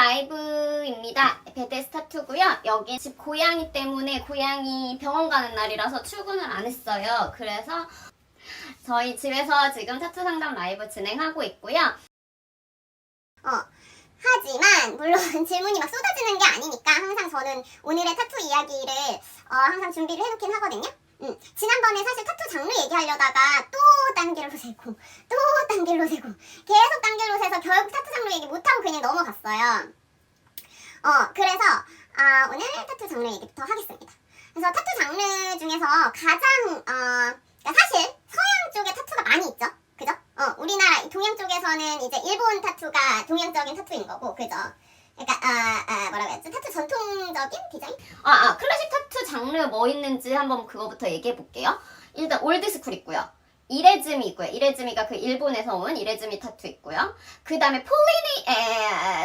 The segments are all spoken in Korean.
라이브입니다. 베데스 타투고요. 여기 집 고양이 때문에 고양이 병원 가는 날이라서 출근을 안 했어요. 그래서 저희 집에서 지금 타투 상담 라이브 진행하고 있고요. 하지만 물론 질문이 막 쏟아지는 게 아니니까 항상 저는 오늘의 타투 이야기를 항상 준비를 해놓긴 하거든요. 지난번에 사실 타투 장르 얘기하려다가 또 딴 길로 새고 또 딴 길로 새고 계속 딴 길로 새서 결국 타투 장르 얘기 못하고 그냥 넘어갔어요. 그래서 오늘 타투 장르 얘기부터 하겠습니다. 그래서 타투 장르 중에서 가장 사실 서양 쪽에 타투가 많이 있죠. 그죠? 우리나라 동양 쪽에서는 이제 일본 타투가 동양적인 타투인 거고, 그죠? 그러니까 뭐라고 해야지? 타투 전통적인 디자인? 클래식 타투 장르 뭐 있는지 한번 그거부터 얘기해 볼게요. 일단 올드스쿨 있고요. 이레즈미 있고요. 이레즈미가 그 일본에서 온 이레즈미 타투 있고요. 그 다음에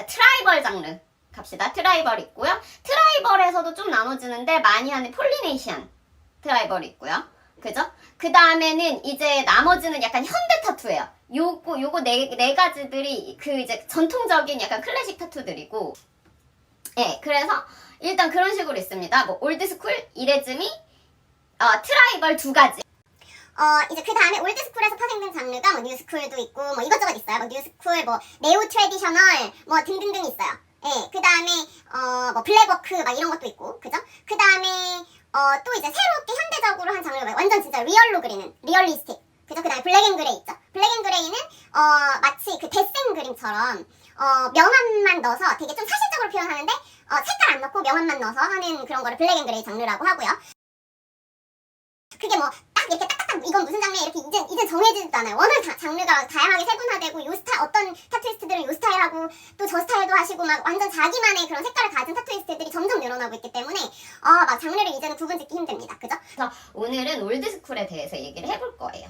트라이벌 장르 갑시다. 트라이벌 있고요. 트라이벌에서도 좀 나눠지는데 많이 하는 폴리네이시안 트라이벌 있고요. 그죠? 그 다음에는 이제 나머지는 약간 현대 타투예요. 요거 네 가지들이 그 이제 전통적인 약간 클래식 타투들이고, 예, 그래서 일단 그런 식으로 있습니다. 뭐 올드스쿨, 이레즈미, 트라이벌 두 가지. 이제 그 다음에 올드스쿨에서 파생된 장르가 뭐 뉴스쿨도 있고 뭐 이것저것 있어요. 뭐 뉴스쿨, 뭐 네오 트래디셔널, 뭐 등등등 있어요. 예, 그 다음에 뭐 블랙워크 막 이런 것도 있고, 그죠? 그 다음에 또 이제 새롭게 현대적으로 한 장르가 완전 진짜 리얼로 그리는 리얼리스틱. 그죠? 그 다음에 블랙앤그레이 있죠? 블랙앤그레이는 마치 그 데생 그림처럼 명암만 넣어서 되게 좀 사실적으로 표현하는데 색깔 안 넣고 명암만 넣어서 하는 그런 거를 블랙앤그레이 장르라고 하고요. 그게 뭐 딱 이렇게 딱딱딱 이건 무슨 장르 이렇게 이제 정해지지도 않아요. 워낙 장르가 다양하게 세분화되고 요 스타일 어떤 타투이스트들은 요 스타일하고 또 저 스타일도 하시고 막 완전 자기만의 그런 색깔을 가진 타투이스트들이 점점 늘어나고 있기 때문에 막 장르를 이제는 구분짓기 힘듭니다. 그죠? 그래서 오늘은 올드스쿨에 대해서 얘기를 해볼 거예요.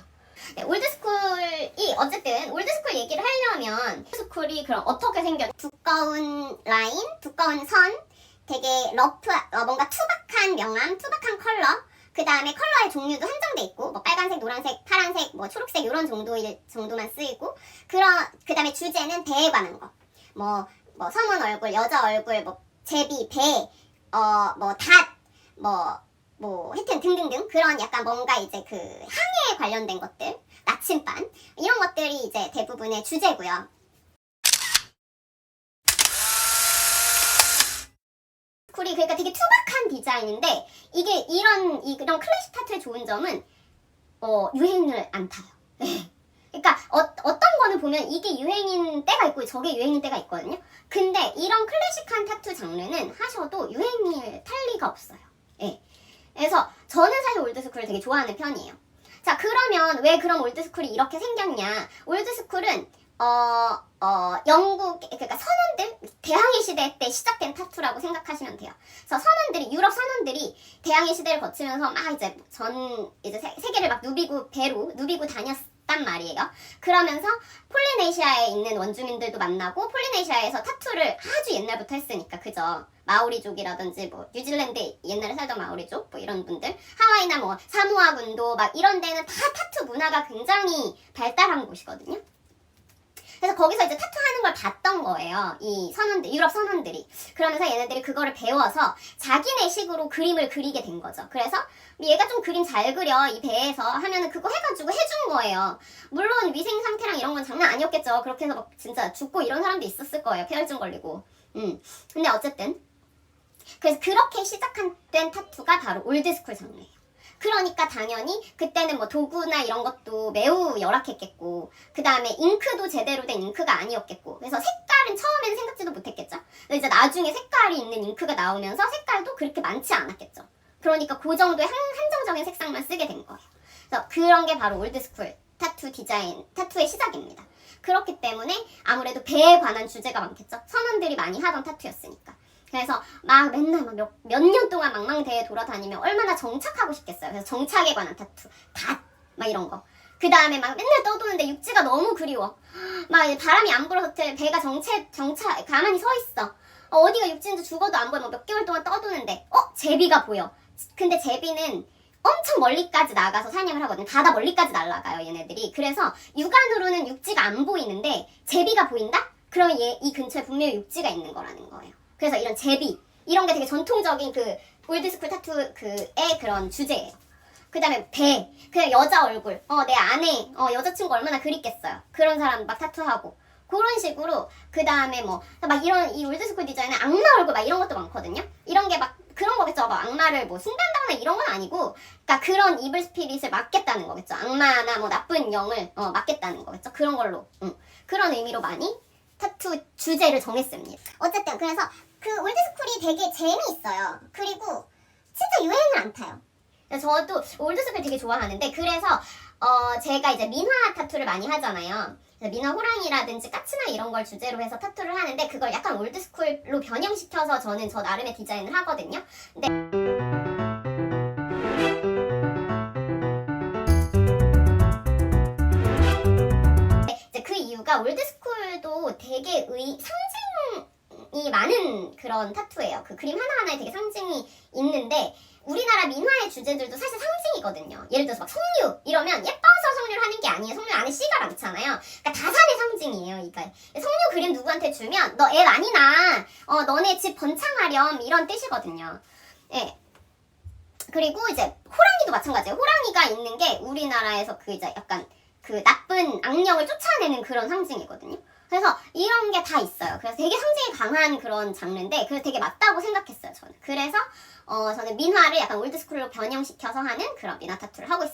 네, 올드스쿨이 어쨌든 올드스쿨 얘기를 하려면 올드스쿨이 그럼 어떻게 생겼? 두꺼운 라인, 두꺼운 선, 되게 러프, 뭔가 투박한 명암, 투박한 컬러. 그 다음에 컬러의 종류도 한정돼 있고, 뭐 빨간색, 노란색, 파란색, 뭐 초록색 이런 정도만 쓰이고, 그 다음에 주제는 배에 관한 거. 뭐 성은 얼굴, 여자 얼굴, 뭐 제비, 배, 뭐 닷, 하여튼 등등등 그런 약간 뭔가 이제 그 향에 관련된 것들, 나침반 이런 것들이 이제 대부분의 주제고요. 그러니까 되게 투박한 디자인인데 이게 이런 클래식 타투의 좋은 점은 유행을 안 타요. 그러니까 어떤 거는 보면 이게 유행인 때가 있고 저게 유행인 때가 있거든요. 근데 이런 클래식한 타투 장르는 하셔도 유행을 탈 리가 없어요. 예. 그래서 저는 사실 올드스쿨을 되게 좋아하는 편이에요. 자, 그러면 왜 그럼 올드스쿨이 이렇게 생겼냐? 올드스쿨은 영국, 그러니까 선원들, 대항해 시대 때 시작된 타투라고 생각하시면 돼요. 그래서 유럽 선원들이 대항해 시대를 거치면서 막 이제 세계를 막 누비고 다녔단 말이에요. 그러면서 폴리네시아에 있는 원주민들도 만나고, 폴리네시아에서 타투를 아주 옛날부터 했으니까, 그죠? 마오리족이라든지 뭐 뉴질랜드 옛날에 살던 마오리족 뭐 이런 분들, 하와이나 뭐 사모아 군도 막 이런 데는 다 타투 문화가 굉장히 발달한 곳이거든요. 그래서 거기서 이제 타투하는 걸 봤던 거예요. 이 유럽 선원들이. 그러면서 얘네들이 그거를 배워서 자기네 식으로 그림을 그리게 된 거죠. 그래서 얘가 좀 그림 잘 그려, 이 배에서 하면은 그거 해가지고 해준 거예요. 물론 위생 상태랑 이런 건 장난 아니었겠죠. 그렇게 해서 막 진짜 죽고 이런 사람도 있었을 거예요. 폐혈증 걸리고. 근데 어쨌든. 그래서 그렇게 시작된 타투가 바로 올드스쿨 장르예요. 그러니까 당연히 그때는 뭐 도구나 이런 것도 매우 열악했겠고, 그 다음에 잉크도 제대로 된 잉크가 아니었겠고, 그래서 색깔은 처음에는 생각지도 못했겠죠. 근데 이제 나중에 색깔이 있는 잉크가 나오면서 색깔도 그렇게 많지 않았겠죠. 그러니까 그 정도의 한정적인 색상만 쓰게 된 거예요. 그래서 그런 게 바로 올드스쿨 타투의 시작입니다. 그렇기 때문에 아무래도 배에 관한 주제가 많겠죠. 선원들이 많이 하던 타투였으니까. 그래서 막 맨날 몇 년 동안 망망대해 돌아다니면 얼마나 정착하고 싶겠어요. 그래서 정착에 관한 타투, 막 이런 거. 그 다음에 막 맨날 떠도는데 육지가 너무 그리워. 막 바람이 안 불어서 배가 정착 가만히 서 있어. 어디가 육지인지 죽어도 안 보여. 뭐 몇 개월 동안 떠도는데 제비가 보여. 근데 제비는 엄청 멀리까지 나가서 사냥을 하거든요. 바다 멀리까지 날아가요, 얘네들이. 그래서 육안으로는 육지가 안 보이는데 제비가 보인다? 그러면 이 근처에 분명히 육지가 있는 거라는 거예요. 그래서 이런 제비 이런 게 되게 전통적인 그 올드스쿨 타투의 그런 주제예요. 그 다음에 배, 그냥 여자 얼굴, 내 아내, 여자친구 얼마나 그립겠어요. 그런 사람 막 타투하고. 그런 식으로, 그 다음에 막 이런, 이 올드스쿨 디자인에 악마 얼굴 막 이런 것도 많거든요? 이런 게 막, 그런 거겠죠. 막 악마를 뭐 숭배한다거나 이런 건 아니고, 그니까 그런 이블 스피릿을 막겠다는 거겠죠. 악마나 뭐 나쁜 영을, 막겠다는 거겠죠. 그런 걸로, 그런 의미로 많이 타투 주제를 정했습니다. 어쨌든 그래서 그 올드스쿨이 되게 재미있어요. 그리고 진짜 유행을 안 타요. 저도 올드스쿨 되게 좋아하는데 그래서 제가 이제 민화 타투를 많이 하잖아요. 그래서 민화 호랑이라든지 까치나 이런 걸 주제로 해서 타투를 하는데 그걸 약간 올드스쿨로 변형시켜서 저는 저 나름의 디자인을 하거든요. 근데 이제 그 이유가 올드스쿨도 되게 상징이 많은 그런 타투예요. 그 그림 하나하나에 되게 상징이 있는데 우리나라 민화의 주제들도 사실 상징이거든요. 예를 들어서 막 석류 이러면 예뻐서 석류를 하는 게 아니에요. 석류 안에 씨가 많잖아요. 그러니까 다산의 상징이에요. 이거 석류 그림 누구한테 주면 너 애 많이 낳아. 너네 집 번창하렴 이런 뜻이거든요. 예. 그리고 이제 호랑이도 마찬가지예요. 호랑이가 있는 게 우리나라에서 그 이제 약간 그 나쁜 악령을 쫓아내는 그런 상징이거든요. 그래서 이런 게 다 있어요. 그래서 되게 상징이 강한 그런 장르인데 그래서 되게 맞다고 생각했어요. 저는. 그래서 저는 민화를 약간 올드스쿨로 변형시켜서 하는 그런 민화 타투를 하고 있습니다.